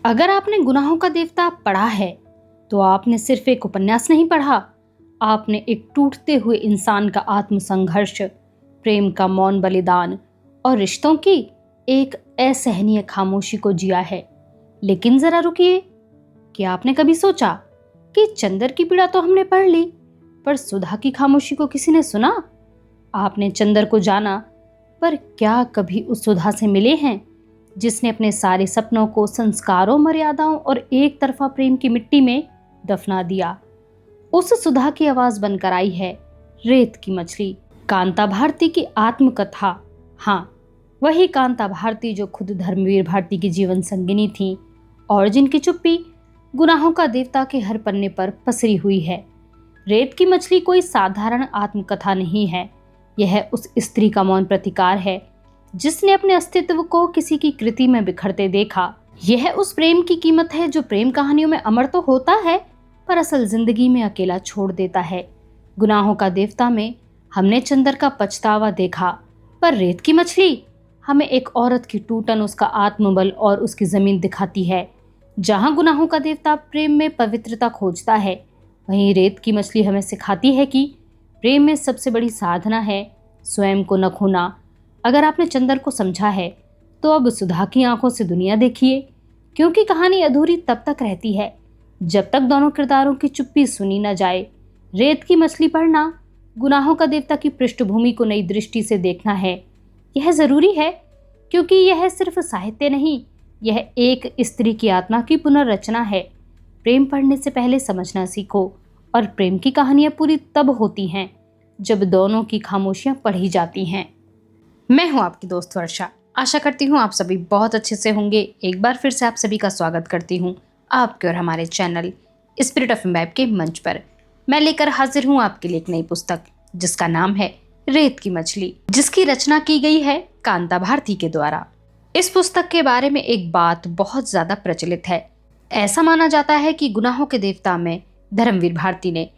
अगर आपने गुनाहों का देवता पढ़ा है तो आपने सिर्फ एक उपन्यास नहीं पढ़ा, आपने एक टूटते हुए इंसान का आत्मसंघर्ष, प्रेम का मौन बलिदान और रिश्तों की एक असहनीय खामोशी को जिया है। लेकिन जरा रुकिए, क्या आपने कभी सोचा कि चंदर की पीड़ा तो हमने पढ़ ली, पर सुधा की खामोशी को किसी ने सुना? आपने चंदर को जाना, पर क्या कभी उस सुधा से मिले हैं जिसने अपने सारे सपनों को संस्कारों, मर्यादाओं और एक तरफा प्रेम की मिट्टी में दफना दिया? उस सुधा की आवाज बनकर आई है रेत की मछली, कांता भारती की आत्मकथा। हाँ, वही कांता भारती जो खुद धर्मवीर भारती की जीवन संगिनी थी और जिनकी चुप्पी गुनाहों का देवता के हर पन्ने पर पसरी हुई है। रेत की मछली कोई साधारण आत्मकथा नहीं है, यह उस स्त्री का मौन प्रतिकार है जिसने अपने अस्तित्व को किसी की कृति में बिखरते देखा। यह उस प्रेम की कीमत है जो प्रेम कहानियों में अमर तो होता है पर असल जिंदगी में अकेला छोड़ देता है। गुनाहों का देवता में हमने चंदर का पछतावा देखा, पर रेत की मछली हमें एक औरत की टूटन, उसका आत्मबल और उसकी जमीन दिखाती है। जहां गुनाहों का देवता प्रेम में पवित्रता खोजता है, वहीं रेत की मछली हमें सिखाती है कि प्रेम में सबसे बड़ी साधना है स्वयं को न खोना। अगर आपने चंदर को समझा है तो अब सुधा की आंखों से दुनिया देखिए, क्योंकि कहानी अधूरी तब तक रहती है जब तक दोनों किरदारों की चुप्पी सुनी न जाए। रेत की मछली पढ़ना गुनाहों का देवता की पृष्ठभूमि को नई दृष्टि से देखना है। यह जरूरी है क्योंकि यह सिर्फ साहित्य नहीं, यह एक स्त्री की आत्मा की पुनर्रचना है। प्रेम पढ़ने से पहले समझना सीखो, और प्रेम की कहानियां पूरी तब होती हैं जब दोनों की खामोशियां पढ़ी जाती हैं। मैं हूं आपकी दोस्त वर्षा, आशा करती हूं आप सभी बहुत अच्छे से होंगे। एक बार फिर से आप सभी का स्वागत करती हूं आपके और हमारे चैनल स्पिरिट ऑफ इम्बाइब के मंच पर। मैं लेकर हाजिर हूं आपके लिए एक नई पुस्तक जिसका नाम है रेत की मछली, जिसकी रचना की गई है कांता भारती के द्वारा। इस पुस्तक के बारे में एक बात बहुत ज्यादा प्रचलित है। ऐसा माना जाता है कि गुनाहों के देवता में धर्मवीर भारती ने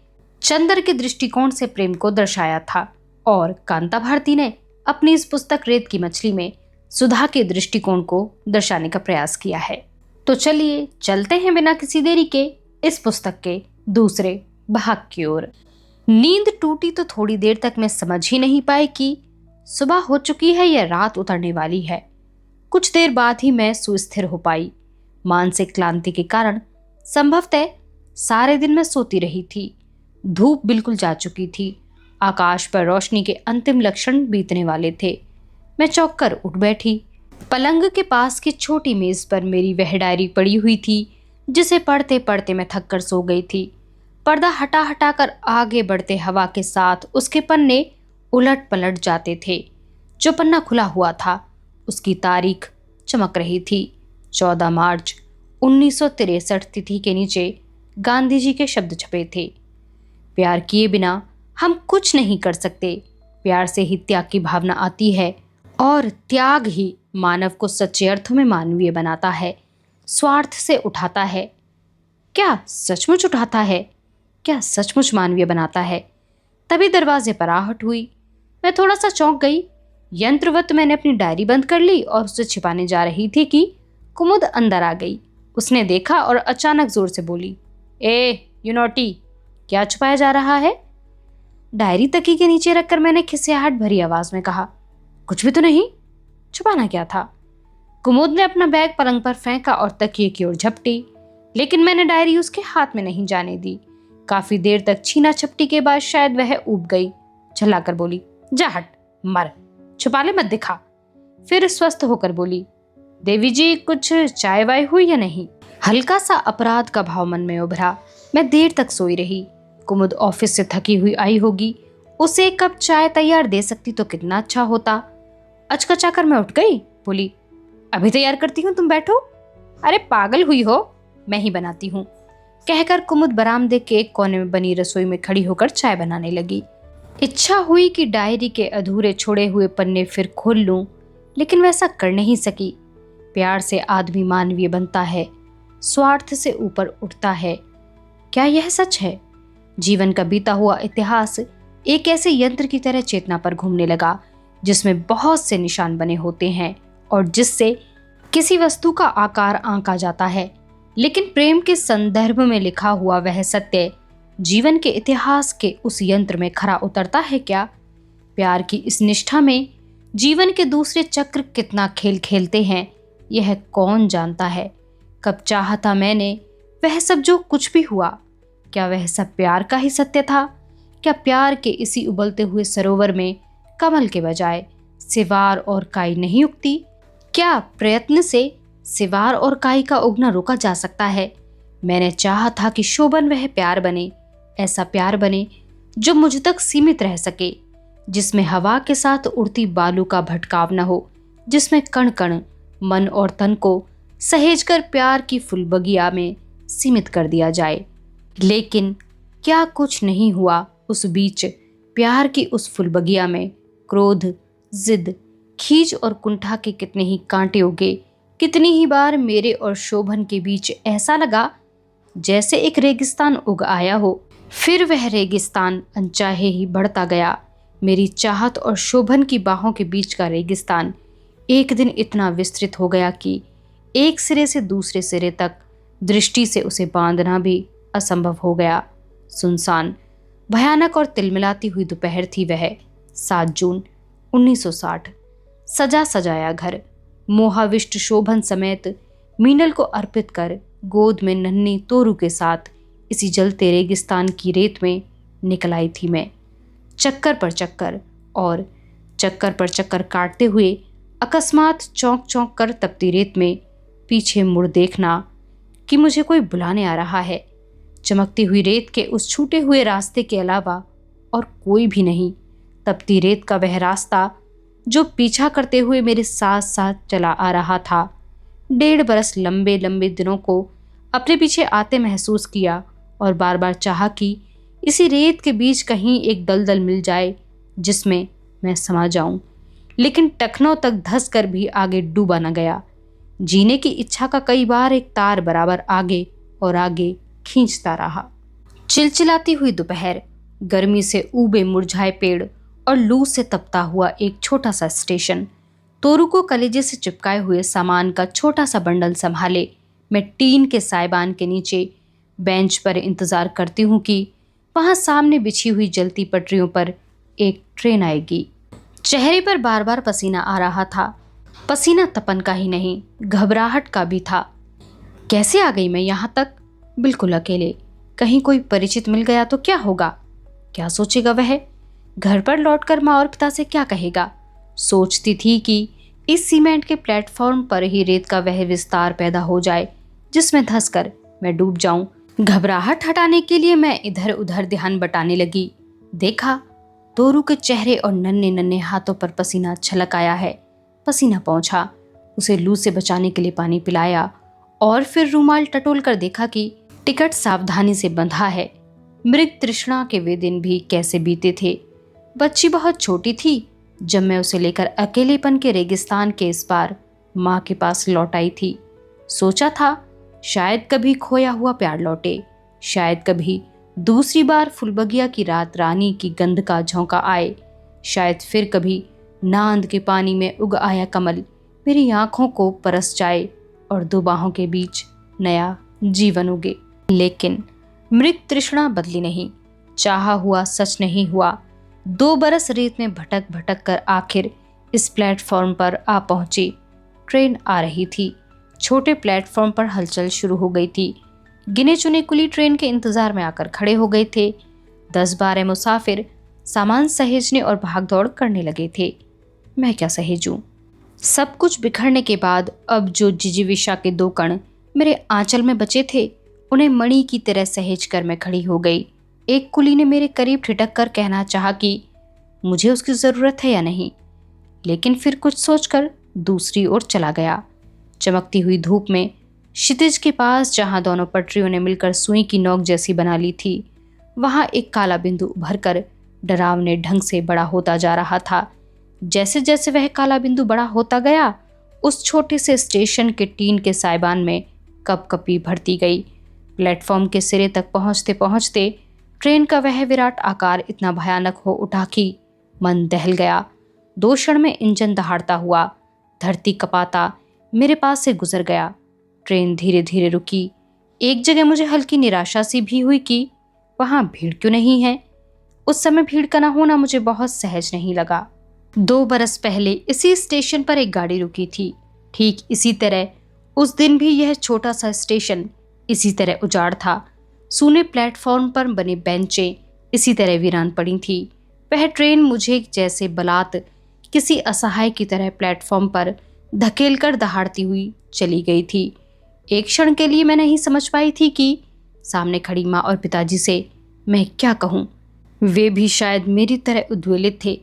चंदर के दृष्टिकोण से प्रेम को दर्शाया था और कांता भारती ने अपनी इस पुस्तक रेत की मछली में सुधा के दृष्टिकोण को दर्शाने का प्रयास किया है। तो चलिए चलते हैं बिना किसी देरी के इस पुस्तक के दूसरे भाग की ओर। नींद टूटी तो थोड़ी देर तक मैं समझ ही नहीं पाई कि सुबह हो चुकी है या रात उतरने वाली है। कुछ देर बाद ही मैं सुस्थिर हो पाई। मानसिक क्लांति के कारण संभवतः सारे दिन मैं सोती रही थी। धूप बिल्कुल जा चुकी थी, आकाश पर रोशनी के अंतिम लक्षण बीतने वाले थे। मैं चौंक कर उठ बैठी। पलंग के पास की छोटी मेज पर मेरी वह डायरी पड़ी हुई थी जिसे पढ़ते पढ़ते मैं थक कर सो गई थी। पर्दा हटा हटा कर आगे बढ़ते हवा के साथ उसके पन्ने उलट पलट जाते थे। जो पन्ना खुला हुआ था उसकी तारीख चमक रही थी। 14 मार्च 1963 तिथि के नीचे गांधी जी के शब्द छपे थे। प्यार किए बिना हम कुछ नहीं कर सकते। प्यार से ही त्याग की भावना आती है और त्याग ही मानव को सच्चे अर्थों में मानवीय बनाता है, स्वार्थ से उठाता है। क्या सचमुच उठाता है? क्या सचमुच मानवीय बनाता है? तभी दरवाजे पर आहट हुई। मैं थोड़ा सा चौंक गई। यंत्रवत मैंने अपनी डायरी बंद कर ली और उसे छिपाने जा रही थी कि कुमुद अंदर आ गई। उसने देखा और अचानक जोर से बोली, ए यू नॉटी, क्या छुपाया जा रहा है? डायरी तकिए के नीचे रखकर मैंने खिसियाहट भरी आवाज में कहा, कुछ भी तो नहीं। छुपाना क्या था? कुमुद ने अपना बैग पलंग पर फेंका और तकिए की ओर झपटी, लेकिन मैंने डायरी उसके हाथ में नहीं जाने दी। काफी देर तक छीना छपटी के बाद शायद वह ऊब गई। झल्लाकर बोली, जा हट, मर, छुपा ले मत दिखा। फिर स्वस्थ होकर बोली, देवी जी कुछ चाय वाय हुई या नहीं? हल्का सा अपराध का भाव मन में उभरा। मैं देर तक सोई रही। कुमुद ऑफिस से थकी हुई आई होगी, उसे एक कप चाय तैयार दे सकती तो कितना अच्छा होता। अचकचाकर मैं उठ गई, बोली, अभी तैयार करती हूँ, तुम बैठो। अरे पागल हुई हो, मैं ही बनाती हूँ, कहकर कुमुद बरामदे के एक कोने में बनी रसोई में खड़ी होकर चाय बनाने लगी। इच्छा हुई कि डायरी के अधूरे छोड़े हुए पन्ने फिर खोल लूं, लेकिन वैसा कर नहीं सकी। प्यार से आदमी मानवीय बनता है, स्वार्थ से ऊपर उठता है। क्या यह सच है? जीवन का बीता हुआ इतिहास एक ऐसे यंत्र की तरह चेतना पर घूमने लगा जिसमें बहुत से निशान बने होते हैं और जिससे किसी वस्तु का आकार आंका जाता है, लेकिन प्रेम के संदर्भ में लिखा हुआ वह सत्य जीवन के इतिहास के उस यंत्र में खरा उतरता है क्या? प्यार की इस निष्ठा में जीवन के दूसरे चक्र कितना खेल खेलते हैं, यह कौन जानता है। कब चाहा था मैंने वह सब जो कुछ भी हुआ, क्या वह सब प्यार का ही सत्य था? क्या प्यार के इसी उबलते हुए सरोवर में कमल के बजाय सिवार और काई नहीं उगती? क्या प्रयत्न से सिवार और काई का उगना रोका जा सकता है? मैंने चाहा था कि शोभन वह प्यार बने, ऐसा प्यार बने जो मुझ तक सीमित रह सके, जिसमें हवा के साथ उड़ती बालू का भटकाव न हो, जिसमें कण कण मन और तन को सहेजकर प्यार की फुलबगिया में सीमित कर दिया जाए। लेकिन क्या कुछ नहीं हुआ उस बीच? प्यार की उस फुलबगिया में क्रोध, जिद, खींच और कुंठा के कितने ही कांटे उगे। कितनी ही बार मेरे और शोभन के बीच ऐसा लगा जैसे एक रेगिस्तान उग आया हो। फिर वह रेगिस्तान अनचाहे ही बढ़ता गया। मेरी चाहत और शोभन की बाहों के बीच का रेगिस्तान एक दिन इतना विस्तृत हो गया कि एक सिरे से दूसरे सिरे तक दृष्टि से उसे बांधना भी असंभव हो गया। सुनसान, भयानक और तिलमिलाती हुई दोपहर थी वह, 7 जून 1960। सजा सजाया घर मोहाविष्ट शोभन समेत मीनल को अर्पित कर गोद में नन्ही तोरू के साथ इसी जलते रेगिस्तान की रेत में निकल आई थी मैं। चक्कर पर चक्कर और चक्कर पर चक्कर काटते हुए अकस्मात चौंक चौंक कर तपती रेत में पीछे मुड़ देखना कि मुझे कोई बुलाने आ रहा है। चमकती हुई रेत के उस छूटे हुए रास्ते के अलावा और कोई भी नहीं। तपती रेत का वह रास्ता जो पीछा करते हुए मेरे साथ साथ चला आ रहा था। 1.5 बरस लंबे लंबे दिनों को अपने पीछे आते महसूस किया और बार बार चाहा कि इसी रेत के बीच कहीं एक दलदल मिल जाए जिसमें मैं समा जाऊं, लेकिन टखनों तक धंस कर भी आगे डूबा न गया। जीने की इच्छा का कई बार एक तार बराबर आगे और आगे खींचता रहा। चिलचिलाती हुई दोपहर, गर्मी से ऊबे मुरझाए पेड़ और लू से तपता हुआ एक छोटा सा स्टेशन। तोरू को कलेजे से चिपकाए हुए सामान का छोटा सा बंडल संभाले मैं टीन के साइबान के नीचे बेंच पर इंतजार करती हूँ कि वहां सामने बिछी हुई जलती पटरियों पर एक ट्रेन आएगी। चेहरे पर बार बार पसीना आ रहा था। पसीना तपन का ही नहीं, घबराहट का भी था। कैसे आ गई मैं यहाँ तक, बिल्कुल अकेले? कहीं कोई परिचित मिल गया तो क्या होगा? क्या सोचेगा वह? घर पर लौटकर माँ और पिता से क्या कहेगा? सोचती थी कि इस सीमेंट के प्लेटफॉर्म पर ही रेत का वह विस्तार पैदा हो जाए जिसमें धंसकर मैं डूब जाऊं। घबराहट हटाने के लिए मैं इधर उधर ध्यान बटाने लगी। देखा, तोरू के चेहरे और नन्हे नन्हे हाथों पर पसीना छलक आया है। पसीना पहुंचा, उसे लू से बचाने के लिए पानी पिलाया और फिर रूमाल टटोल कर देखा कि टिकट सावधानी से बंधा है। मृग तृष्णा के वे दिन भी कैसे बीते थे। बच्ची बहुत छोटी थी जब मैं उसे लेकर अकेलेपन के रेगिस्तान के इस पार माँ के पास लौट आई थी। सोचा था शायद कभी खोया हुआ प्यार लौटे, शायद कभी दूसरी बार फुलबगिया की रात रानी की गंध का झोंका आए, शायद फिर कभी नांद के पानी में उग आया कमल मेरी आंखों को परस जाए और 2 बाहों के बीच नया जीवन उगे। लेकिन मृग तृष्णा बदली नहीं, चाहा हुआ सच नहीं हुआ। 2 बरस रेत में भटक भटक कर आखिर इस प्लेटफॉर्म पर आ पहुंची। ट्रेन आ रही थी। छोटे प्लेटफॉर्म पर हलचल शुरू हो गई थी। गिने चुने कुली ट्रेन के इंतजार में आकर खड़े हो गए थे। 10-12 मुसाफिर सामान सहेजने और भागदौड़ करने लगे थे। मैं क्या सहेजूं? सब कुछ बिखरने के बाद अब जो जिजीविषा के 2 कण मेरे आंचल में बचे थे उन्हें मणि की तरह सहेज कर मैं खड़ी हो गई। एक कुली ने मेरे करीब ठिठक कर कहना चाहा कि मुझे उसकी ज़रूरत है या नहीं, लेकिन फिर कुछ सोचकर दूसरी ओर चला गया। चमकती हुई धूप में क्षितिज के पास जहां दोनों पटरियों ने मिलकर सुई की नोक जैसी बना ली थी, वहां एक काला बिंदु उभर कर डरावने ढंग से बड़ा होता जा रहा था। जैसे जैसे वह काला बिंदु बड़ा होता गया, उस छोटे से स्टेशन के टीन के साइबान में कपकपी भरती गई। प्लेटफॉर्म के सिरे तक पहुंचते पहुंचते ट्रेन का वह विराट आकार इतना भयानक हो उठा कि मन दहल गया। 2 क्षण में इंजन दहाड़ता हुआ, धरती कपाता, मेरे पास से गुजर गया। ट्रेन धीरे धीरे रुकी। एक जगह मुझे हल्की निराशा सी भी हुई कि वहां भीड़ क्यों नहीं है। उस समय भीड़ का ना होना मुझे बहुत सहज नहीं लगा। 2 बरस पहले इसी स्टेशन पर एक गाड़ी रुकी थी। ठीक इसी तरह उस दिन भी यह छोटा सा स्टेशन इसी तरह उजाड़ था। सूने प्लेटफॉर्म पर बने बेंचें इसी तरह वीरान पड़ी थी। वह ट्रेन मुझे जैसे बलात् किसी असहाय की तरह प्लेटफॉर्म पर धकेलकर दहाड़ती हुई चली गई थी। एक क्षण के लिए मैं नहीं समझ पाई थी कि सामने खड़ी माँ और पिताजी से मैं क्या कहूँ। वे भी शायद मेरी तरह उद्वेलित थे।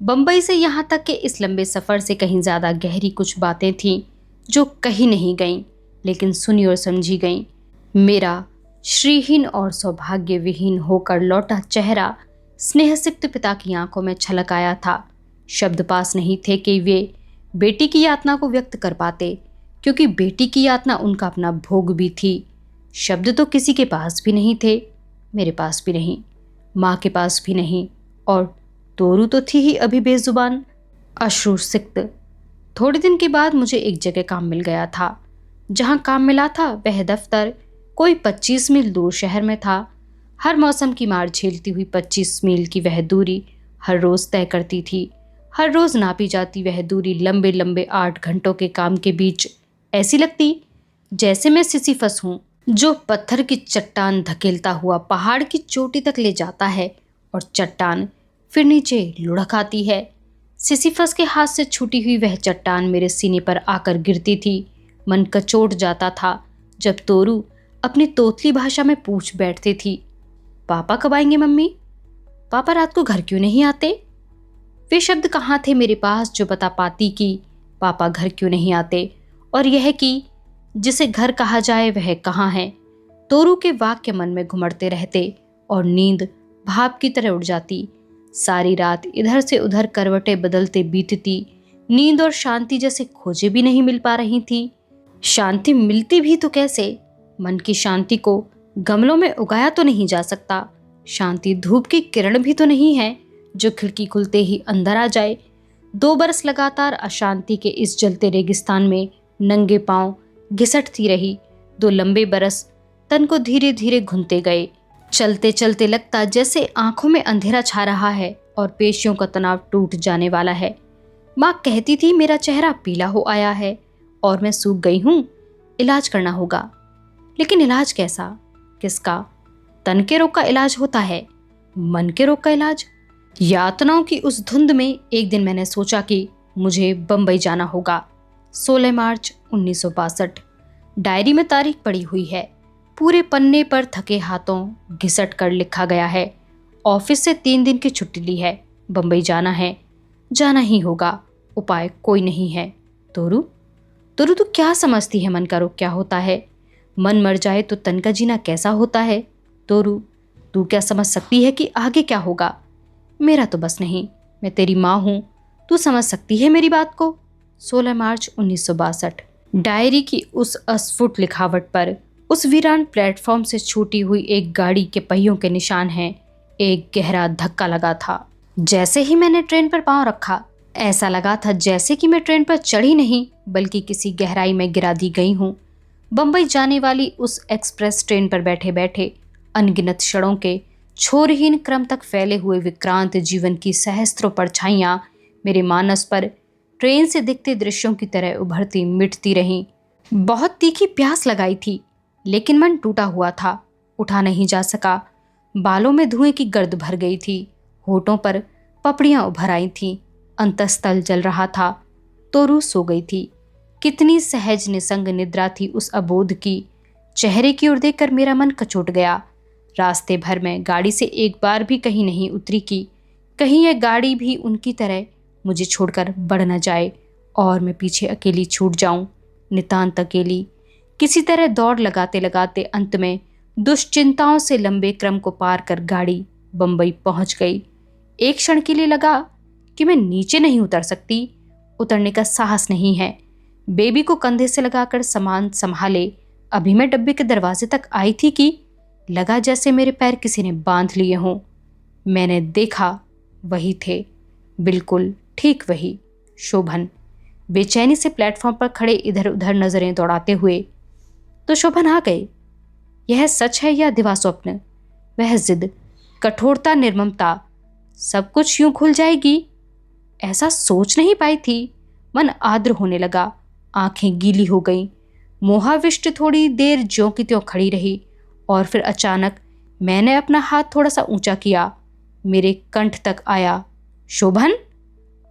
बम्बई से यहाँ तक के इस लंबे सफ़र से कहीं ज़्यादा गहरी कुछ बातें थीं जो कही नहीं गईं, लेकिन सुनी और समझी गईं। मेरा श्रीहीन और सौभाग्य विहीन होकर लौटा चेहरा स्नेहसिक्त पिता की आंखों में छलक आया था। शब्द पास नहीं थे कि वे बेटी की यातना को व्यक्त कर पाते, क्योंकि बेटी की यातना उनका अपना भोग भी थी। शब्द तो किसी के पास भी नहीं थे, मेरे पास भी नहीं, माँ के पास भी नहीं, और तोरू तो थी ही अभी बेजुबान, अश्रुसिक्त। थोड़े दिन के बाद मुझे एक जगह काम मिल गया था। जहाँ काम मिला था वह दफ्तर कोई 25 मील दूर शहर में था। हर मौसम की मार झेलती हुई 25 मील की वह दूरी हर रोज़ तय करती थी। हर रोज़ नापी जाती वह दूरी लंबे लंबे 8 घंटों के काम के बीच ऐसी लगती जैसे मैं सिसिफस हूँ, जो पत्थर की चट्टान धकेलता हुआ पहाड़ की चोटी तक ले जाता है और चट्टान फिर नीचे लुढ़क आती है। सिसिफस के हाथ से छूटी हुई वह चट्टान मेरे सीने पर आकर गिरती थी। मन कचोट जाता था जब तोरू अपनी तोतली भाषा में पूछ बैठती थी, पापा कब आएंगे मम्मी? पापा रात को घर क्यों नहीं आते? वे शब्द कहाँ थे मेरे पास जो बता पाती कि पापा घर क्यों नहीं आते, और यह कि जिसे घर कहा जाए वह कहाँ है। तोरू के वाक्य मन में घुमड़ते रहते और नींद भाप की तरह उड़ जाती। सारी रात इधर से उधर करवटें बदलते बीतती। नींद और शांति जैसे खोजे भी नहीं मिल पा रही थी। शांति मिलती भी तो कैसे? मन की शांति को गमलों में उगाया तो नहीं जा सकता। शांति धूप की किरण भी तो नहीं है जो खिड़की खुलते ही अंदर आ जाए। 2 बरस लगातार अशांति के इस जलते रेगिस्तान में नंगे पांव घिसटती रही। 2 लंबे बरस तन को धीरे धीरे घुनते गए। चलते चलते लगता जैसे आंखों में अंधेरा छा रहा है और पेशियों का तनाव टूट जाने वाला है। माँ कहती थी मेरा चेहरा पीला हो आया है और मैं सूख गई हूँ, इलाज करना होगा। लेकिन इलाज कैसा? किसका? तन के रोग का इलाज होता है, मन के रोग का इलाज? यातनाओं की उस धुंध में एक दिन मैंने सोचा कि मुझे बम्बई जाना होगा। 16 मार्च 1962। डायरी में तारीख पड़ी हुई है। पूरे पन्ने पर थके हाथों घिसट कर लिखा गया है, ऑफिस से 3 दिन की छुट्टी ली है, बम्बई जाना है, जाना ही होगा, उपाय कोई नहीं है। तोरू, तोरू तू क्या समझती है मन का रोग क्या होता है? मन मर जाए तो तन का जीना कैसा होता है? तोरू, तू क्या समझ सकती है कि आगे क्या होगा? मेरा तो बस नहीं, मैं तेरी माँ हूँ, तू समझ सकती है मेरी बात को। 16 मार्च 1962। डायरी की उस अस्फुट लिखावट पर उस वीरान प्लेटफॉर्म से छूटी हुई एक गाड़ी के पहियों के निशान हैं। एक गहरा धक्का लगा था। जैसे ही मैंने ट्रेन पर पांव रखा, ऐसा लगा था जैसे कि मैं ट्रेन पर चढ़ी नहीं बल्कि किसी गहराई में गिरा दी गई हूँ। बम्बई जाने वाली उस एक्सप्रेस ट्रेन पर बैठे बैठे अनगिनत क्षणों के छोरहीन क्रम तक फैले हुए विक्रांत जीवन की सहस्त्रों परछाइयाँ मेरे मानस पर ट्रेन से दिखते दृश्यों की तरह उभरती मिटती रहीं। बहुत तीखी प्यास लगाई थी, लेकिन मन टूटा हुआ था, उठा नहीं जा सका। बालों में धुएं की गर्द भर गई थी, होठों पर पपड़ियां उभर आई थीं, अंतस्तल जल रहा था। तोरू सो गई थी। कितनी सहज निसंग निद्रा थी उस अबोध की। चेहरे की ओर देखकर मेरा मन कचोट गया। रास्ते भर में गाड़ी से एक बार भी कहीं नहीं उतरी कि कहीं यह गाड़ी भी उनकी तरह मुझे छोड़कर बढ़ न जाए और मैं पीछे अकेली छूट जाऊं, नितांत अकेली। किसी तरह दौड़ लगाते लगाते अंत में दुश्चिंताओं से लंबे क्रम को पार कर गाड़ी बम्बई पहुंच गई। एक क्षण के लिए लगा कि मैं नीचे नहीं उतर सकती, उतरने का साहस नहीं है। बेबी को कंधे से लगाकर सामान संभाले अभी मैं डब्बे के दरवाजे तक आई थी कि लगा जैसे मेरे पैर किसी ने बांध लिए हों। मैंने देखा, वही थे, बिल्कुल ठीक वही, शोभन। बेचैनी से प्लेटफॉर्म पर खड़े इधर उधर नजरें दौड़ाते हुए। तो शोभन आ गए। यह सच है या दिवा स्वप्न? वह जिद, कठोरता, निर्ममता, सब कुछ यूं खुल जाएगी, ऐसा सोच नहीं पाई थी। मन आर्द्र होने लगा, आंखें गीली हो गईं। मोहाविष्ट थोड़ी देर ज्यों की त्यों खड़ी रही और फिर अचानक मैंने अपना हाथ थोड़ा सा ऊंचा किया, मेरे कंठ तक आया, शोभन।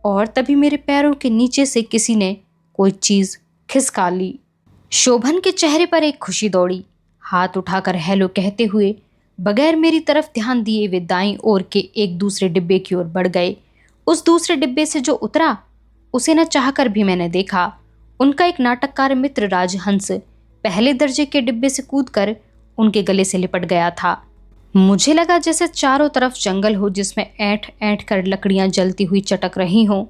और तभी मेरे पैरों के नीचे से किसी ने कोई चीज खिसका ली। शोभन के चेहरे पर एक खुशी दौड़ी। हाथ उठाकर हेलो कहते हुए बगैर मेरी तरफ ध्यान दिए वे दाईं ओर के एक दूसरे डिब्बे की ओर बढ़ गए। उस दूसरे डिब्बे से जो उतरा उसे न चाहकर भी मैंने देखा। उनका एक नाटककार मित्र राजहंस पहले दर्जे के डिब्बे से कूदकर उनके गले से लिपट गया था। मुझे लगा जैसे चारों तरफ जंगल हो जिसमें ऐंठ ऐंठ कर लकड़ियां जलती हुई चटक रही हों।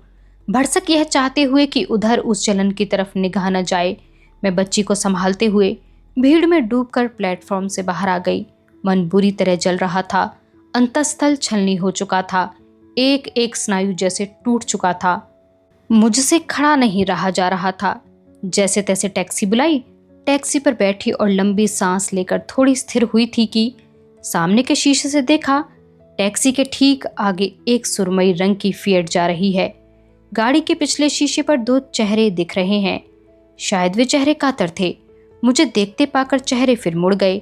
भरसक यह चाहते हुए कि उधर उस जलन की तरफ निगाह न जाए, मैं बच्ची को संभालते हुए भीड़ में डूबकर प्लेटफॉर्म से बाहर आ गई। मन बुरी तरह जल रहा था, अंतःस्थल छलनी हो चुका था, एक एक स्नायु जैसे टूट चुका था। मुझसे खड़ा नहीं रहा जा रहा था। जैसे तैसे टैक्सी बुलाई, टैक्सी पर बैठी और लंबी सांस लेकर थोड़ी स्थिर हुई थी कि सामने के शीशे से देखा, टैक्सी के ठीक आगे एक सुरमई रंग की फिएट जा रही है। गाड़ी के पिछले शीशे पर दो चेहरे दिख रहे हैं। शायद वे चेहरे कातर थे। मुझे देखते पाकर चेहरे फिर मुड़ गए,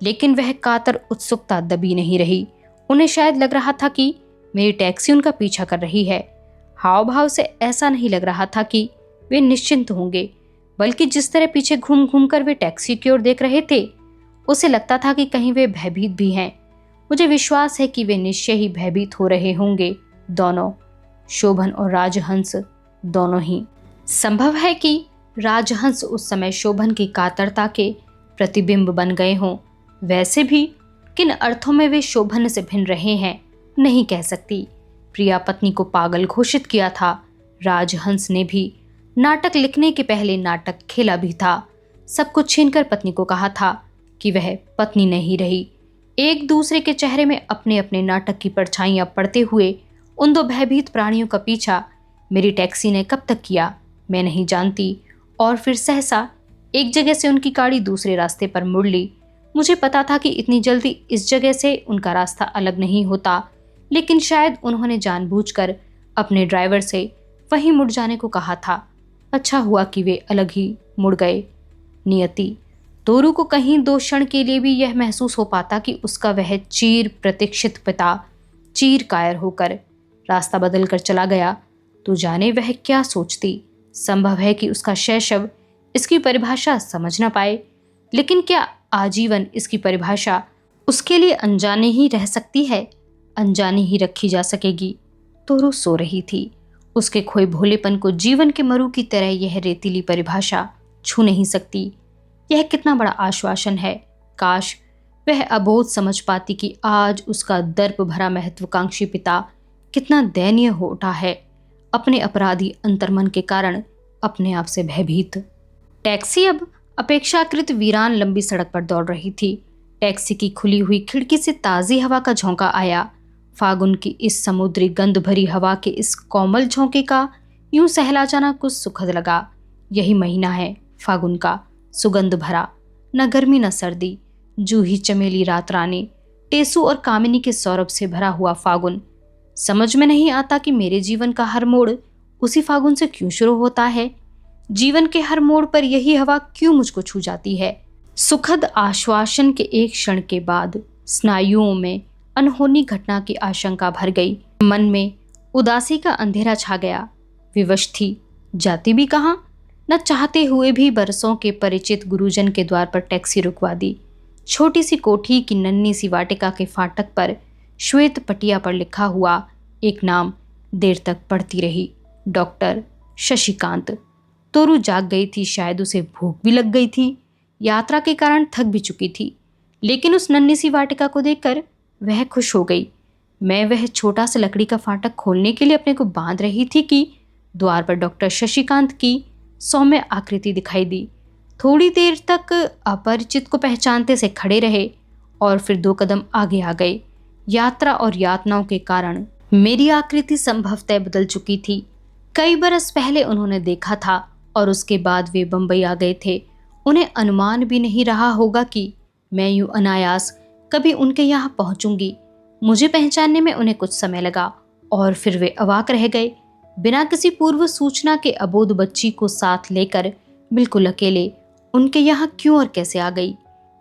लेकिन वह कातर उत्सुकता दबी नहीं रही। उन्हें शायद लग रहा था कि मेरी टैक्सी उनका पीछा कर रही है। हाव भाव से ऐसा नहीं लग रहा था कि वे निश्चिंत होंगे, बल्कि जिस तरह पीछे घूम घूम कर वे टैक्सी की ओर देख रहे थे, उसे लगता था कि कहीं वे भयभीत भी हैं। मुझे विश्वास है कि वे निश्चय ही भयभीत हो रहे होंगे, दोनों, शोभन और राजहंस, दोनों ही। संभव है कि राजहंस उस समय शोभन की कातरता के प्रतिबिंब बन गए हों। वैसे भी किन अर्थों में वे शोभन से भिन्न रहे हैं नहीं कह सकती। प्रिया पत्नी को पागल घोषित किया था। राजहंस ने भी नाटक लिखने के पहले नाटक खेला भी था। सब कुछ छीनकर पत्नी को कहा था कि वह पत्नी नहीं रही। एक दूसरे के चेहरे में अपने अपने नाटक की परछाइयां पड़ते हुए उन दो भयभीत प्राणियों का पीछा मेरी टैक्सी ने कब तक किया मैं नहीं जानती। और फिर सहसा एक जगह से उनकी गाड़ी दूसरे रास्ते पर मुड़ ली। मुझे पता था कि इतनी जल्दी इस जगह से उनका रास्ता अलग नहीं होता, लेकिन शायद उन्होंने जानबूझकर अपने ड्राइवर से वहीं मुड़ जाने को कहा था। अच्छा हुआ कि वे अलग ही मुड़ गए। नियति, तोरू को कहीं दो क्षण के लिए भी यह महसूस हो पाता कि उसका वह चीर प्रतीक्षित पिता चीर कायर होकर रास्ता बदल कर चला गया तो जाने वह क्या सोचती। संभव है कि उसका शैशव इसकी परिभाषा समझ न पाए, लेकिन क्या आजीवन इसकी परिभाषा उसके लिए अनजाने ही रह सकती है, अनजानी ही रखी जा सकेगी। तोरू सो रही थी। उसके खोए भोलेपन को जीवन के मरु की तरह यह रेतीली परिभाषा छू नहीं सकती। यह कितना बड़ा आश्वासन है। काश वह अबोध समझ पाती कि आज उसका दर्प भरा महत्वाकांक्षी पिता कितना दयनीय हो उठा है, अपने अपराधी अंतर्मन के कारण अपने आप से भयभीत। टैक्सी अब अपेक्षाकृत वीरान लंबी सड़क पर दौड़ रही थी। टैक्सी की खुली हुई खिड़की से ताज़ी हवा का झोंका आया। फागुन की इस समुद्री गंध भरी हवा के इस कोमल झोंके का यूं सहला जाना कुछ सुखद लगा। यही महीना है फागुन का, सुगंध भरा, न गर्मी न सर्दी, जूही चमेली रात रानी, टेसू और कामिनी के सौरभ से भरा हुआ फागुन। समझ में नहीं आता कि मेरे जीवन का हर मोड़ उसी फागुन से क्यों शुरू होता है। जीवन के हर मोड़ पर यही हवा क्यों मुझको छू जाती है। सुखद आश्वासन के एक क्षण के बाद स्नायुओं में अनहोनी घटना की आशंका भर गई। मन में उदासी का अंधेरा छा गया। विवश थी, जाती भी कहाँ। न चाहते हुए भी बरसों के परिचित गुरुजन के द्वार पर टैक्सी रुकवा दी। छोटी सी कोठी की नन्ही सी वाटिका के फाटक पर श्वेत पटिया पर लिखा हुआ एक नाम देर तक पढ़ती रही, डॉक्टर शशिकांत। तोरू जाग गई थी, शायद उसे भूख भी लग गई थी, यात्रा के कारण थक भी चुकी थी, लेकिन उस नन्ही सी वाटिका को देखकर वह खुश हो गई। मैं वह छोटा सा लकड़ी का फाटक खोलने के लिए अपने को बांध रही थी कि द्वार पर डॉक्टर शशिकांत की सौम्य आकृति दिखाई दी। थोड़ी देर तक अपरिचित को पहचानते से खड़े रहे और फिर 2 कदम आगे आ गए। यात्रा और यातनाओं के कारण मेरी आकृति संभवतः बदल चुकी थी। कई बरस पहले उन्होंने देखा था और उसके बाद वे बंबई आ गए थे। उन्हें अनुमान भी नहीं रहा होगा कि मैं यूं अनायास कभी उनके यहाँ पहुंचूंगी। मुझे पहचानने में उन्हें कुछ समय लगा और फिर वे अवाक रह गए। बिना किसी पूर्व सूचना के अबोध बच्ची को साथ लेकर बिल्कुल अकेले उनके यहाँ क्यों और कैसे आ गई।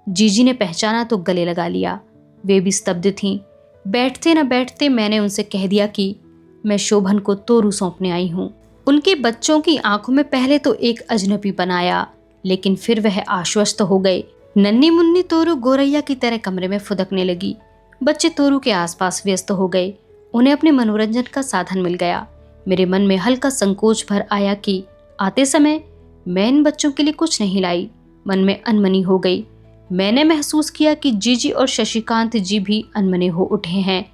जीजी ने पहचाना तो गले लगा लिया। वे भी स्तब्ध थीं। बैठते न बैठते मैंने उनसे कह दिया कि मैं शोभन को तोरू सौंपने आई हूँ। उनके बच्चों की आंखों में पहले तो एक अजनबीपन आया, लेकिन फिर वह आश्वस्त हो गए। नन्ही मुन्नी तोरू गोरैया की तरह कमरे में फुदकने लगी। बच्चे तोरू के आसपास व्यस्त हो गए। उन्हें अपने मनोरंजन का साधन मिल गया। मेरे मन में हल्का संकोच भर आया कि आते समय मैं इन बच्चों के लिए कुछ नहीं लाई। मन में अनमनी हो गई। मैंने महसूस किया कि जीजी और शशिकांत जी भी अनमने हो उठे हैं।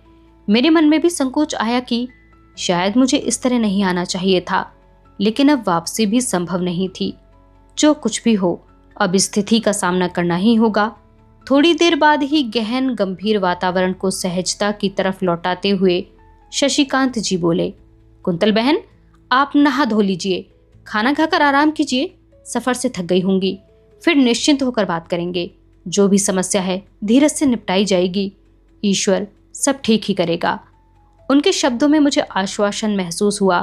मेरे मन में भी संकोच आया कि शायद मुझे इस तरह नहीं आना चाहिए था, लेकिन अब वापसी भी संभव नहीं थी। जो कुछ भी हो, अब स्थिति का सामना करना ही होगा। थोड़ी देर बाद ही गहन गंभीर वातावरण को सहजता की तरफ लौटाते हुए शशिकांत जी बोले, कुंतल बहन, आप नहा धो लीजिए, खाना खाकर आराम कीजिए। सफर से थक गई होंगी, फिर निश्चिंत होकर बात करेंगे। जो भी समस्या है धीरज से निपटाई जाएगी। ईश्वर सब ठीक ही करेगा। उनके शब्दों में मुझे आश्वासन महसूस हुआ।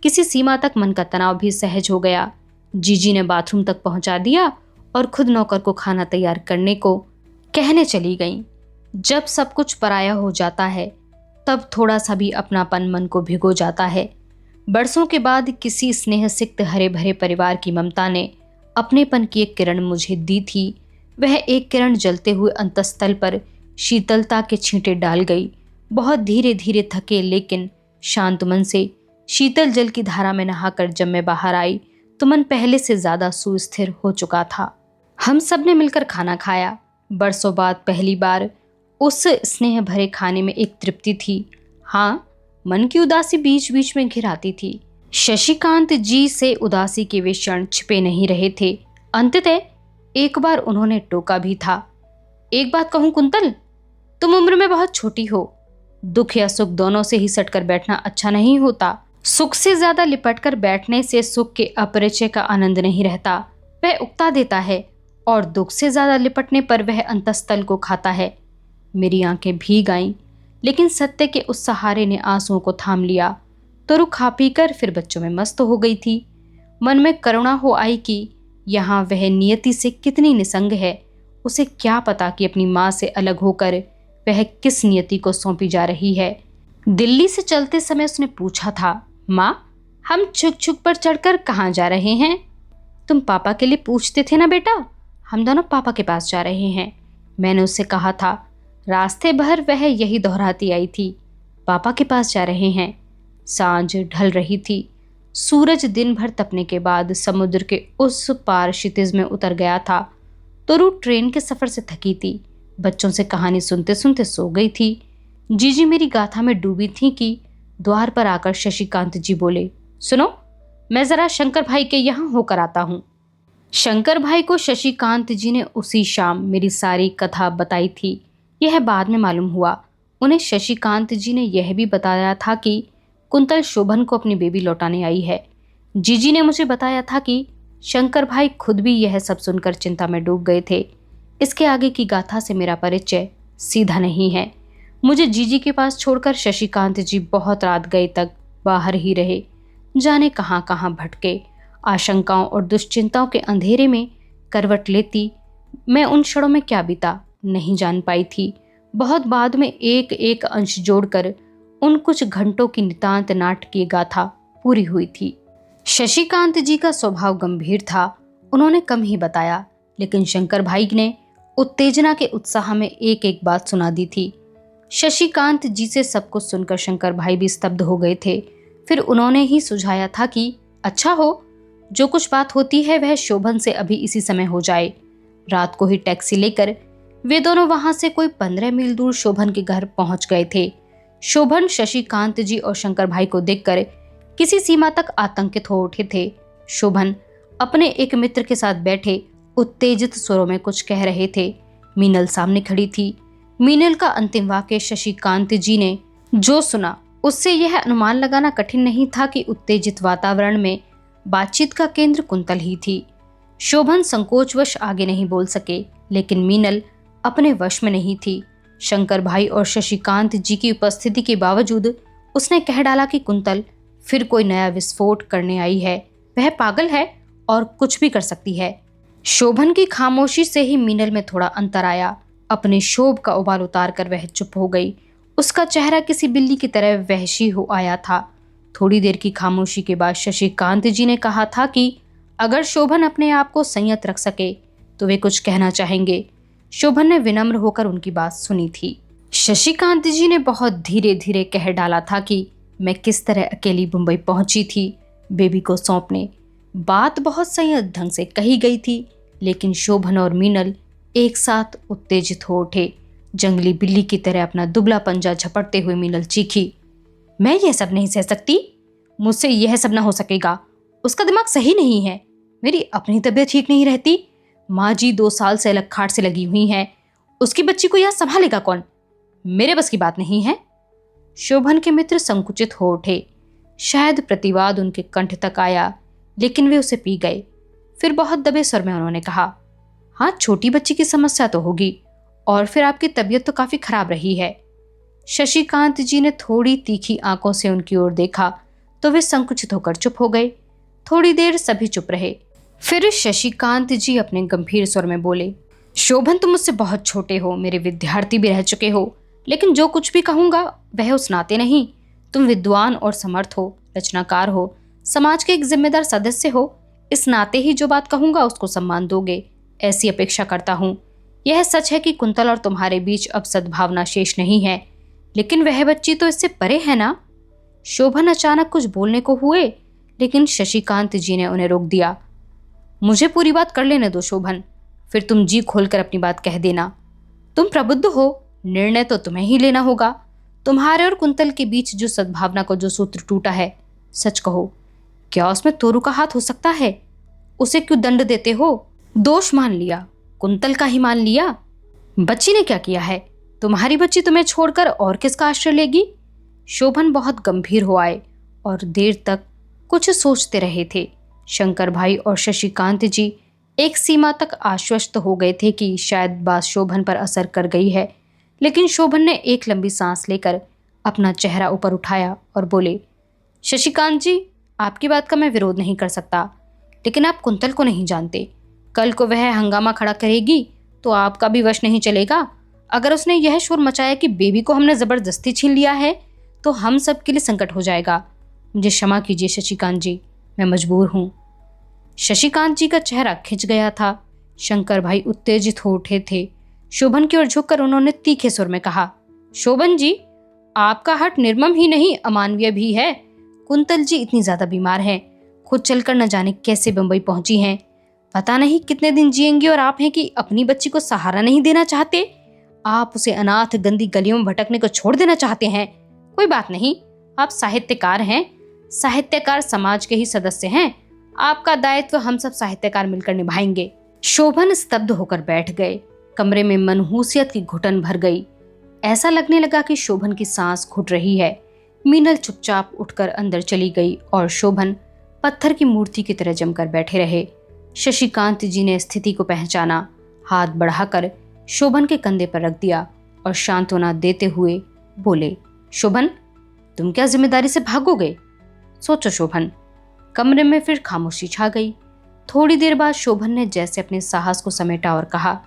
किसी सीमा तक मन का तनाव भी सहज हो गया। जीजी ने बाथरूम तक पहुंचा दिया और खुद नौकर को खाना तैयार करने को कहने चली गईं। जब सब कुछ पराया हो जाता है तब थोड़ा सा भी अपनापन मन को भिगो जाता है। बरसों के बाद किसी स्नेह सिक्त हरे भरे परिवार की ममता ने अपनेपन की एक किरण मुझे दी थी। वह एक किरण जलते हुए अंतस्तल पर शीतलता के छींटे डाल गई। बहुत धीरे धीरे थके लेकिन शांत मन से शीतल जल की धारा में नहाकर जब मैं बाहर आई तो मन पहले से ज्यादा सुस्थिर हो चुका था। हम सब ने मिलकर खाना खाया। बरसों बाद पहली बार उस स्नेह भरे खाने में एक तृप्ति थी। हाँ, मन की उदासी बीच बीच में घिर आती थी। शशिकांत जी से उदासी के वे क्षण छिपे नहीं रहे थे। अंततः एक बार उन्होंने टोका भी था, एक बात कहूं कुंतल, तुम उम्र में बहुत छोटी हो। दुख या सुख दोनों से ही सटकर बैठना अच्छा नहीं होता। सुख से ज्यादा लिपटकर बैठने से सुख के अपरिचय का आनंद नहीं रहता, वह उकता देता है, और दुख से ज्यादा लिपटने पर वह अंतस्तल को खाता है। मेरी आंखें भीग आईं, लेकिन सत्य के उस सहारे ने आंसुओं को थाम लिया। तोरू खा पी कर फिर बच्चों में मस्त हो गई थी। मन में करुणा हो आई कि यहाँ वह नियति से कितनी निसंग है। उसे क्या पता कि अपनी माँ से अलग होकर वह किस नियति को सौंपी जा रही है। दिल्ली से चलते समय उसने पूछा था, माँ, हम छुक छुक पर चढ़कर कहाँ जा रहे हैं? तुम पापा के लिए पूछते थे ना बेटा, हम दोनों पापा के पास जा रहे हैं। मैंने उससे कहा था। रास्ते भर वह यही दोहराती आई थी, पापा के पास जा रहे हैं। सांझ ढल रही थी। सूरज दिन भर तपने के बाद समुद्र के उस पार क्षितिज में उतर गया था। तोरू ट्रेन के सफर से थकी थी। बच्चों से कहानी सुनते सुनते सो गई थी। जीजी मेरी गाथा में डूबी थी कि द्वार पर आकर शशिकांत जी बोले, सुनो, मैं जरा शंकर भाई के यहाँ होकर आता हूँ। शंकर भाई को शशिकांत जी ने उसी शाम मेरी सारी कथा बताई थी। यह बाद में मालूम हुआ। उन्हें शशिकांत जी ने यह भी बताया था कि कुंतल शोभन को अपनी बेबी लौटाने आई है। जीजी ने मुझे बताया था कि शंकर भाई खुद भी यह सब सुनकर चिंता में डूब गए थे। इसके आगे की गाथा से मेरा परिचय सीधा नहीं है। मुझे जीजी के पास छोड़कर शशिकांत जी बहुत रात गए तक बाहर ही रहे। जाने कहाँ कहाँ भटके। आशंकाओं और दुश्चिंताओं के अंधेरे में करवट लेती मैं उन क्षणों में क्या बीता नहीं जान पाई थी। बहुत बाद में एक एक अंश जोड़कर उन कुछ घंटों की नितांत नाटकीय गाथा पूरी हुई थी। शशिकांत जी का स्वभाव गंभीर था। उन्होंने कम ही बताया, लेकिन शंकर भाई ने उत्तेजना के उत्साह में एक एक बात सुना दी थी। शशिकांत जी से सब कुछ सुनकर शंकर भाई भी स्तब्ध हो गए थे। फिर उन्होंने ही सुझाया था कि अच्छा हो, जो कुछ बात होती है वह शोभन से अभी इसी समय हो जाए। रात को ही टैक्सी लेकर वे दोनों वहां से कोई 15 मील दूर शोभन के घर पहुंच गए थे। शोभन शशिकांत जी और शंकर भाई को देखकर किसी सीमा तक आतंकित हो उठे थे। शोभन अपने एक मित्र के साथ बैठे उत्तेजित स्वरों में कुछ कह रहे थे। मीनल सामने खड़ी थी। मीनल का अंतिम वाक्य शशिकांत जी ने जो सुना उससे यह अनुमान लगाना कठिन नहीं था कि उत्तेजित वातावरण में बातचीत का केंद्र कुंतल ही थी। शोभन संकोचवश आगे नहीं बोल सके, लेकिन मीनल अपने वश में नहीं थी। शंकर भाई और शशिकांत जी की उपस्थिति के बावजूद उसने कह डाला कि कुंतल फिर कोई नया विस्फोट करने आई है। वह पागल है और कुछ भी कर सकती है। शोभन की खामोशी से ही मीनल में थोड़ा अंतर आया। अपने शोभ का उबाल उतार कर वह चुप हो गई। उसका चेहरा किसी बिल्ली की तरह वहशी हो आया था। थोड़ी देर की खामोशी के बाद शशिकांत जी ने कहा था कि अगर शोभन अपने आप को संयत रख सके तो वे कुछ कहना चाहेंगे। शोभन ने विनम्र होकर उनकी बात सुनी थी। शशिकांत जी ने बहुत धीरे धीरे कह डाला था कि मैं किस तरह अकेली मुंबई पहुंची थी बेबी को सौंपने। बात बहुत संयत ढंग से कही गई थी, लेकिन शोभन और मीनल एक साथ उत्तेजित हो उठे। जंगली बिल्ली की तरह अपना दुबला पंजा झपटते हुए मीनल चीखी, मैं यह सब नहीं सह सकती। मुझसे यह सब ना हो सकेगा। उसका दिमाग सही नहीं है। मेरी अपनी तबीयत ठीक नहीं रहती। माँ जी 2 साल से अलग खाट से लगी हुई हैं। उसकी बच्ची को यहाँ संभालेगा कौन? मेरे बस की बात नहीं है। शोभन के मित्र संकुचित हो उठे। शायद प्रतिवाद उनके कंठ तक आया, लेकिन वे उसे पी गए। फिर बहुत दबे स्वर में उन्होंने कहा, हाँ, छोटी बच्ची की समस्या तो होगी, और फिर आपकी तबीयत तो काफी खराब रही है। शशिकांत जी ने थोड़ी तीखी आंखों से उनकी ओर देखा तो वे संकुचित होकर चुप हो गए। थोड़ी देर सभी चुप रहे। फिर शशिकांत जी अपने गंभीर स्वर में बोले, शोभन, तुम मुझसे बहुत छोटे हो, मेरे विद्यार्थी भी रह चुके हो, लेकिन जो कुछ भी कहूंगा वह उस नाते नहीं। तुम विद्वान और समर्थ हो, रचनाकार हो, समाज के एक जिम्मेदार सदस्य हो। इस नाते ही जो बात कहूंगा उसको सम्मान दोगे, ऐसी अपेक्षा करता हूँ। यह सच है कि कुंतल और तुम्हारे बीच अब सद्भावना शेष नहीं है, लेकिन वह बच्ची तो इससे परे है ना। शोभन अचानक कुछ बोलने को हुए, लेकिन शशिकांत जी ने उन्हें रोक दिया। मुझे पूरी बात कर लेने दो शोभन, फिर तुम जी खोलकर अपनी बात कह देना। तुम प्रबुद्ध हो, निर्णय तो तुम्हें ही लेना होगा। तुम्हारे और कुंतल के बीच जो सद्भावना का जो सूत्र टूटा है, सच कहो, क्या उसमें तोरू का हाथ हो सकता है? उसे क्यों दंड देते हो? दोष मान लिया, कुंतल का ही मान लिया। बच्ची ने क्या किया है? तुम्हारी बच्ची तुम्हें छोड़कर और किसका आश्रय लेगी? शोभन बहुत गंभीर हो आए और देर तक कुछ सोचते रहे थे। शंकर भाई और शशिकांत जी एक सीमा तक आश्वस्त हो गए थे कि शायद बात शोभन पर असर कर गई है, लेकिन शोभन ने एक लंबी सांस लेकर अपना चेहरा ऊपर उठाया और बोले, शशिकांत जी, आपकी बात का मैं विरोध नहीं कर सकता, लेकिन आप कुंतल को नहीं जानते। कल को वह हंगामा खड़ा करेगी तो आपका भी वश नहीं चलेगा। अगर उसने यह शोर मचाया कि बेबी को हमने जबरदस्ती छीन लिया है, तो हम सब के लिए संकट हो जाएगा। मुझे क्षमा कीजिए शशिकांत जी, मैं मजबूर हूँ। शशिकांत जी का चेहरा खिंच गया था। शंकर भाई उत्तेजित हो उठे थे। शोभन की ओर झुककर उन्होंने तीखे सुर में कहा, शोभन जी, आपका हट निर्मम ही नहीं, अमानवीय भी है। कुंतल जी इतनी ज्यादा बीमार हैं, खुद चलकर न जाने कैसे बंबई पहुंची हैं। पता नहीं कितने दिन जिएंगी, और आप हैं कि अपनी बच्ची को सहारा नहीं देना चाहते। आप उसे अनाथ गंदी गलियों में भटकने को छोड़ देना चाहते हैं। कोई बात नहीं, आप साहित्यकार हैं, साहित्यकार समाज के ही सदस्य हैं। आपका दायित्व हम सब साहित्यकार मिलकर निभाएंगे। शोभन स्तब्ध होकर बैठ गए। कमरे में मनहूसियत की घुटन भर गई। ऐसा लगने लगा कि शोभन की सांस घुट रही है। मीनल चुपचाप उठकर अंदर चली गई और शोभन पत्थर की मूर्ति की तरह जमकर बैठे रहे। शशिकांत जी ने स्थिति को पहचाना, हाथ बढ़ाकर शोभन के कंधे पर रख दिया और सांत्वना देते हुए बोले, शोभन, तुम क्या जिम्मेदारी से भागोगे? सोचो शोभन। कमरे में फिर खामोशी छा गई। थोड़ी देर बाद शोभन ने जैसे अपने साहस को समेटा और कहा,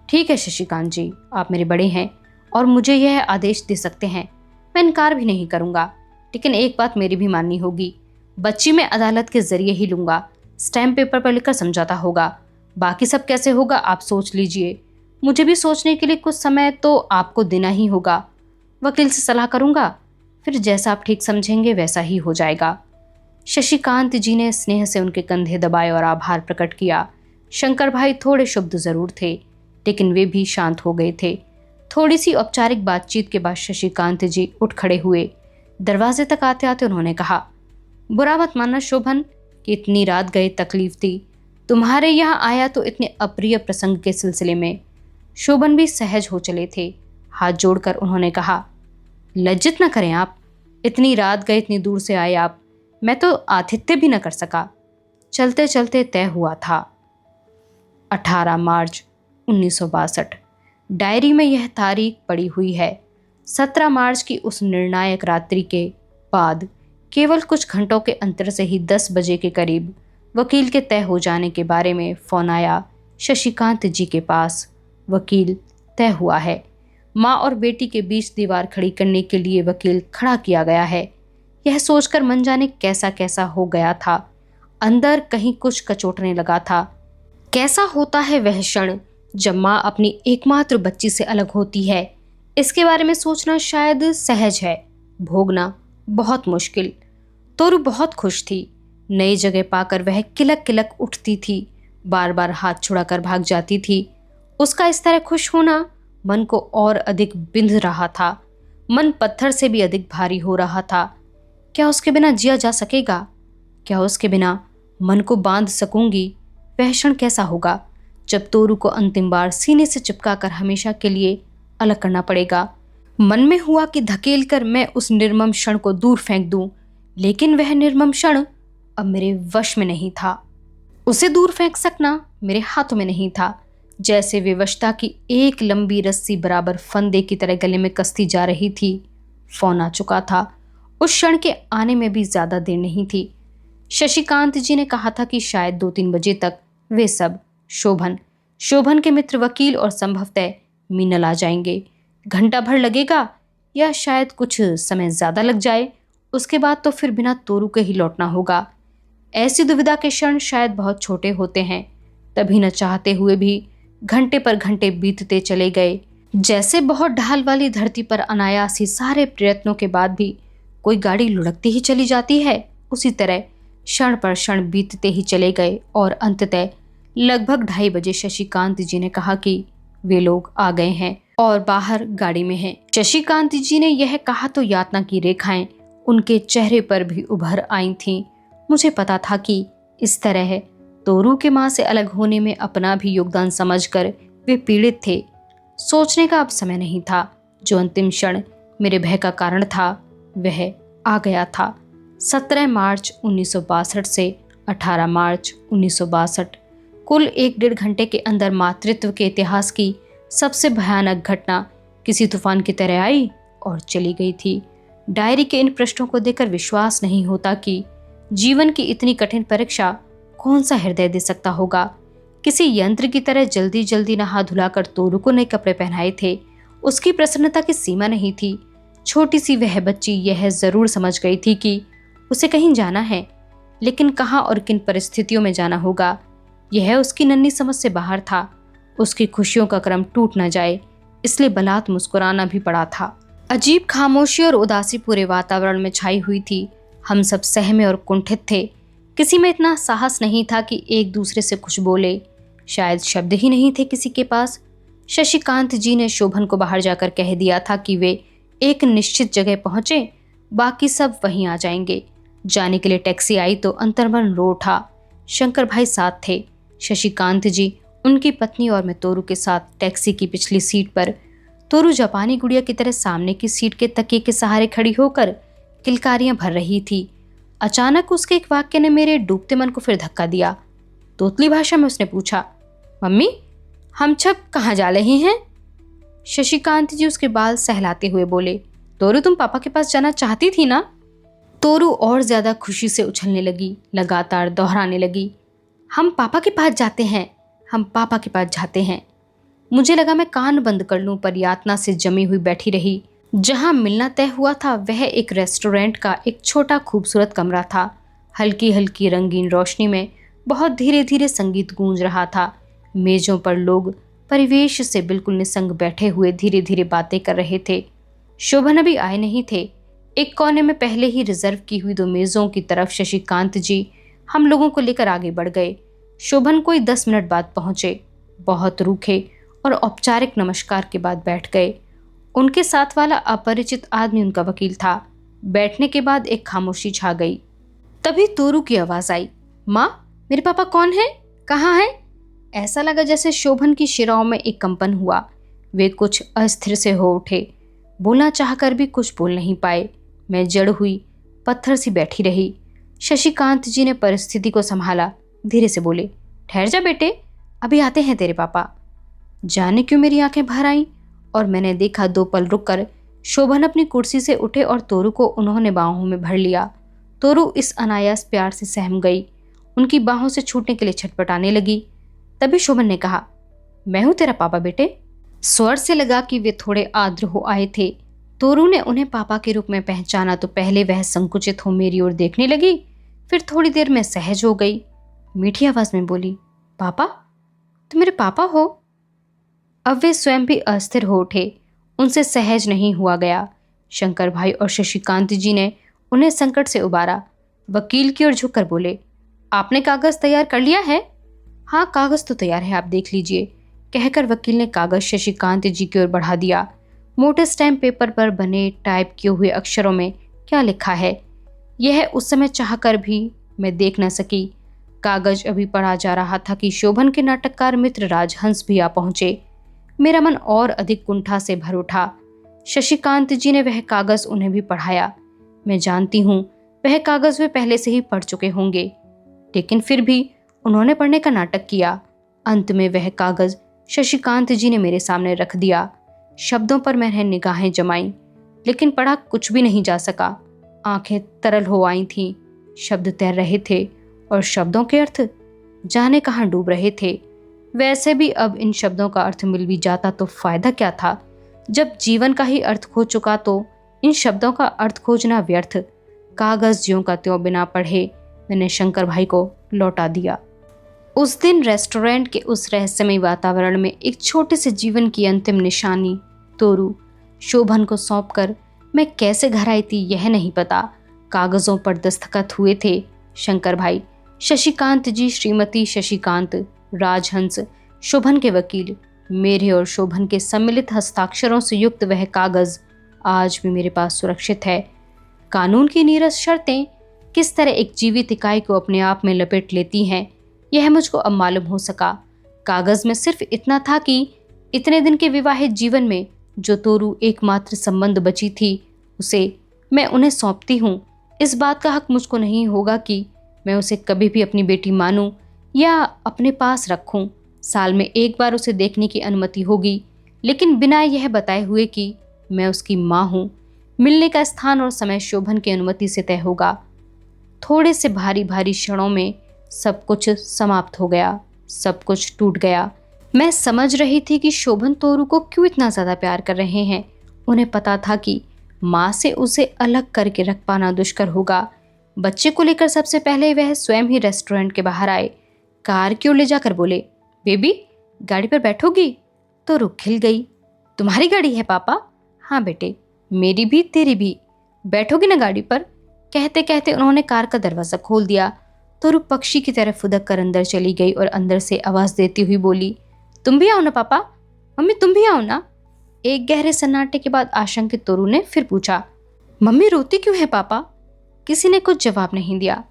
ठीक है शशिकांत जी, आप मेरे बड़े हैं और मुझे यह आदेश दे सकते हैं। मैं इनकार भी नहीं करूंगा, लेकिन एक बात मेरी भी माननी होगी। बच्ची मैं अदालत के जरिए ही लूंगा। स्टैम्प पेपर पर लिखकर समझौता होगा। बाकी सब कैसे होगा आप सोच लीजिए। मुझे भी सोचने के लिए कुछ समय तो आपको देना ही होगा। वकील से सलाह करूंगा, फिर जैसा आप ठीक समझेंगे वैसा ही हो जाएगा। शशिकांत जी ने स्नेह से उनके कंधे दबाए और आभार प्रकट किया। शंकर भाई थोड़े शुब्ध जरूर थे, लेकिन वे भी शांत हो गए थे। थोड़ी सी औपचारिक बातचीत के बाद शशिकांत जी उठ खड़े हुए। दरवाजे तक आते आते उन्होंने कहा, बुरा मत मानना शोभन कि इतनी रात गए तकलीफ दी। तुम्हारे यहाँ आया तो इतने अप्रिय प्रसंग के सिलसिले में। शोभन भी सहज हो चले थे। हाथ जोड़कर उन्होंने कहा, लज्जित न करें आप, इतनी रात गए, इतनी दूर से आए आप, मैं तो आतिथ्य भी न कर सका। चलते चलते तय हुआ था 18 मार्च 1962। डायरी में यह तारीख पड़ी हुई है। 17 मार्च की उस निर्णायक रात्रि के बाद केवल कुछ घंटों के अंतर से ही 10 बजे के करीब वकील के तय हो जाने के बारे में फोन आया शशिकांत जी के पास। वकील तय हुआ है। माँ और बेटी के बीच दीवार खड़ी करने के लिए वकील खड़ा किया गया है। यह सोचकर मन जाने कैसा कैसा हो गया था। अंदर कहीं कुछ कचोटने लगा था। कैसा होता है वह क्षण जब माँ अपनी एकमात्र बच्ची से अलग होती है। इसके बारे में सोचना शायद सहज है, भोगना बहुत मुश्किल। तोरू बहुत खुश थी। नई जगह पाकर वह किलक किलक उठती थी, बार बार हाथ छुड़ाकर भाग जाती थी। उसका इस तरह खुश होना मन को और अधिक बिंध रहा था। मन पत्थर से भी अधिक भारी हो रहा था। क्या उसके बिना जिया जा सकेगा? क्या उसके बिना मन को बांध सकूंगी? वह क्षण कैसा होगा जब तोरू को अंतिम बार सीने से चिपकाकर हमेशा के लिए अलग करना पड़ेगा। मन में हुआ कि धकेल कर मैं उस निर्मम क्षण को दूर फेंक दूं, लेकिन वह निर्मम क्षण अब मेरे वश में नहीं था। उसे दूर फेंक सकना मेरे हाथों में नहीं था। जैसे विवशता की एक लंबी रस्सी बराबर फंदे की तरह गले में कसती जा रही थी। फोन आ चुका था। उस क्षण के आने में भी ज्यादा देर नहीं थी। शशिकांत जी ने कहा था कि शायद 2-3 बजे तक वे सब शोभन के मित्र वकील और संभवतः मीनल आ जाएंगे। घंटा भर लगेगा या शायद कुछ समय ज्यादा लग जाए। उसके बाद तो फिर बिना तोरू के ही लौटना होगा। ऐसी दुविधा के क्षण शायद बहुत छोटे होते हैं, तभी न चाहते हुए भी घंटे पर घंटे बीतते चले गए। जैसे बहुत ढाल वाली धरती पर अनायास ही सारे प्रयत्नों के बाद भी कोई गाड़ी लुढ़कती ही चली जाती है, उसी तरह क्षण पर क्षण बीतते ही चले गए और अंततः लगभग 2:30 बजे शशिकांत जी ने कहा कि वे लोग आ गए हैं और बाहर गाड़ी में हैं। शशिकांत जी ने यह कहा तो यातना की रेखाएं उनके चेहरे पर भी उभर आई थीं। मुझे पता था कि इस तरह तोरू के माँ से अलग होने में अपना भी योगदान समझकर वे पीड़ित थे। सोचने का अब समय नहीं था। जो अंतिम क्षण मेरे भय का कारण था वह आ गया था। 17 मार्च 1962 से 18 मार्च 1962, कुल 1-1.5 घंटे के अंदर मातृत्व के इतिहास की सबसे भयानक घटना किसी तूफान की तरह आई और चली गई थी। डायरी के इन पृष्ठों को देखकर विश्वास नहीं होता कि जीवन की इतनी कठिन परीक्षा कौन सा हृदय दे सकता होगा। किसी यंत्र की तरह जल्दी जल्दी नहा धुलाकर तोरू को नए कपड़े पहनाए थे। उसकी प्रसन्नता की सीमा नहीं थी। छोटी सी वह बच्ची यह जरूर समझ गई थी कि उसे कहीं जाना है, लेकिन कहाँ और किन परिस्थितियों में जाना होगा यह उसकी नन्ही समझ से बाहर था। उसकी खुशियों का क्रम टूट न जाए इसलिए बलात् मुस्कुराना भी पड़ा था। अजीब खामोशी और उदासी पूरे वातावरण में छाई हुई थी। हम सब सहमे और कुंठित थे। किसी में इतना साहस नहीं था कि एक दूसरे से कुछ बोले। शायद शब्द ही नहीं थे किसी के पास। शशिकांत जी ने शोभन को बाहर जाकर कह दिया था कि वे एक निश्चित जगह पहुंचे, बाकी सब वहीं आ जाएंगे। जाने के लिए टैक्सी आई तो अंतर्मन रो उठा। शंकर भाई साथ थे। शशिकांत जी, उनकी पत्नी और मैं तोरू के साथ टैक्सी की पिछली सीट पर। तोरू जापानी गुड़िया की तरह सामने की सीट के तकिए के सहारे खड़ी होकर किलकारियां भर रही थी। अचानक उसके एक वाक्य ने मेरे डूबते मन को फिर धक्का दिया। तोतली भाषा में उसने पूछा, मम्मी हम सब कहाँ जा रहे हैं? शशिकांत जी उसके बाल सहलाते हुए बोले, तोरू तुम पापा के पास जाना चाहती थी ना? तोरू और ज्यादा खुशी से उछलने लगी, लगातार दोहराने लगी, हम पापा के पास जाते हैं, हम पापा के पास जाते हैं। मुझे लगा मैं कान बंद कर लूं, पर यातना से जमी हुई बैठी रही। जहां मिलना तय हुआ था वह एक रेस्टोरेंट का एक छोटा खूबसूरत कमरा था। हल्की हल्की रंगीन रोशनी में बहुत धीरे धीरे संगीत गूंज रहा था। मेजों पर लोग परिवेश से बिल्कुल निसंग बैठे हुए धीरे धीरे बातें कर रहे थे। शोभन अभी आए नहीं थे। एक कोने में पहले ही रिजर्व की हुई 2 मेजों की तरफ शशिकांत जी हम लोगों को लेकर आगे बढ़ गए। शोभन कोई 10 मिनट बाद पहुंचे। बहुत रूखे और औपचारिक नमस्कार के बाद बैठ गए। उनके साथ वाला अपरिचित आदमी उनका वकील था। बैठने के बाद एक खामोशी छा गई। तभी तोरू की आवाज आई, माँ मेरे पापा कौन है, कहाँ है? ऐसा लगा जैसे शोभन की शिराओं में एक कंपन हुआ। वे कुछ अस्थिर से हो उठे। बोलना चाहकर भी कुछ बोल नहीं पाए। मैं जड़ हुई पत्थर सी बैठी रही। शशिकांत जी ने परिस्थिति को संभाला, धीरे से बोले, ठहर जा बेटे, अभी आते हैं तेरे पापा। जाने क्यों मेरी आंखें भर आईं और मैंने देखा 2 पल रुककर शोभन अपनी कुर्सी से उठे और तोरू को उन्होंने बाहों में भर लिया। तोरू इस अनायास प्यार से सहम गई, उनकी बाहों से छूटने के लिए छटपटाने लगी। तभी शोभन ने कहा, मैं हूं तेरा पापा बेटे। स्वर से लगा कि वे थोड़े आर्द्र हो आए थे। तोरू ने उन्हें पापा के रूप में पहचाना तो पहले वह संकुचित हो मेरी ओर देखने लगी, फिर थोड़ी देर में सहज हो गई। मीठी आवाज में बोली, पापा, तुम मेरे पापा हो? अब वे स्वयं भी अस्थिर हो उठे, उनसे सहज नहीं हुआ गया। शंकर भाई और शशिकांत जी ने उन्हें संकट से उबारा। वकील की ओर झुककर बोले, आपने कागज तैयार कर लिया है? हाँ, कागज तो तैयार है, आप देख लीजिए, कहकर वकील ने कागज शशिकांत जी की ओर बढ़ा दिया। मोटे स्टैम्प पेपर पर बने टाइप किए हुए अक्षरों में क्या लिखा है, यह उस समय चाहकर भी मैं देख न सकी। कागज अभी पढ़ा जा रहा था कि शोभन के नाटककार मित्र राजहंस भी आ पहुंचे। मेरा मन और अधिक कुंठा से भर उठा। शशिकांत जी ने वह कागज उन्हें भी पढ़ाया। मैं जानती हूँ वह कागज वे पहले से ही पढ़ चुके होंगे, लेकिन फिर भी उन्होंने पढ़ने का नाटक किया। अंत में वह कागज शशिकांत जी ने मेरे सामने रख दिया। शब्दों पर मैंने निगाहें जमाईं, लेकिन पढ़ा कुछ भी नहीं जा सका। आंखें तरल हो आई थीं, शब्द तैर रहे थे और शब्दों के अर्थ जाने कहाँ डूब रहे थे। वैसे भी अब इन शब्दों का अर्थ मिल भी जाता तो फायदा क्या था? जब जीवन का ही अर्थ खो चुका तो इन शब्दों का अर्थ खोजना व्यर्थ। कागज ज्यों का त्यों बिना पढ़े मैंने शंकर भाई को लौटा दिया। उस दिन रेस्टोरेंट के उस रहस्यमय वातावरण में एक छोटे से जीवन की अंतिम निशानी तोरू शोभन को सौंपकर मैं कैसे घर आई थी यह नहीं पता। कागजों पर दस्तखत हुए थे शंकर भाई, शशिकांत जी, श्रीमती शशिकांत, राजहंस, शोभन के वकील, मेरे और शोभन के सम्मिलित हस्ताक्षरों से युक्त वह कागज आज भी मेरे पास सुरक्षित है। कानून की नीरस शर्तें किस तरह एक जीवित इकाई को अपने आप में लपेट लेती हैं, यह मुझको अब मालूम हो सका। कागज में सिर्फ इतना था कि इतने दिन के विवाहित जीवन में जो तोरू एकमात्र संबंध बची थी उसे मैं उन्हें सौंपती हूँ। इस बात का हक मुझको नहीं होगा कि मैं उसे कभी भी अपनी बेटी मानूं या अपने पास रखूं। साल में एक बार उसे देखने की अनुमति होगी, लेकिन बिना यह बताए हुए कि मैं उसकी माँ हूँ। मिलने का स्थान और समय शोभन की अनुमति से तय होगा। थोड़े से भारी भारी क्षणों में सब कुछ समाप्त हो गया, सब कुछ टूट गया। मैं समझ रही थी कि शोभन तोरू को क्यों इतना ज़्यादा प्यार कर रहे हैं। उन्हें पता था कि माँ से उसे अलग करके रख पाना दुष्कर होगा। बच्चे को लेकर सबसे पहले वह स्वयं ही रेस्टोरेंट के बाहर आए। कार की ओर ले जाकर बोले, बेबी, गाड़ी पर बैठोगी? तोरू खिल गई। तुम्हारी गाड़ी है पापा? हाँ बेटे, मेरी भी तेरी भी। बैठोगी ना गाड़ी पर? कहते कहते उन्होंने कार का दरवाज़ा खोल दिया। तोरू पक्षी की तरह फुदक कर अंदर चली गई और अंदर से आवाज़ देती हुई बोली, तुम भी आओ ना पापा, मम्मी तुम भी आओ ना। एक गहरे सन्नाटे के बाद आशंकित तोरू ने फिर पूछा, मम्मी रोती क्यों है पापा? किसी ने कुछ जवाब नहीं दिया।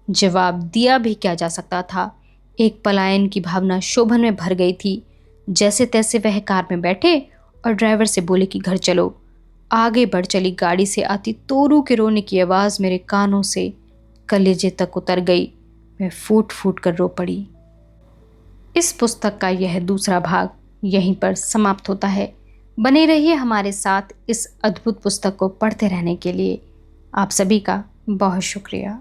जवाब दिया भी क्या जा सकता था। एक पलायन की भावना शोभन में भर गई थी। जैसे तैसे वह कार में बैठे और ड्राइवर से बोले कि घर चलो। आगे बढ़ चली गाड़ी से आती तोरू के रोने की आवाज़ मेरे कानों से कलेजे तक उतर गई। मैं फूट फूट कर रो पड़ी। इस पुस्तक का यह दूसरा भाग यहीं पर समाप्त होता है। बने रहिए हमारे साथ इस अद्भुत पुस्तक को पढ़ते रहने के लिए। आप सभी का बहुत शुक्रिया।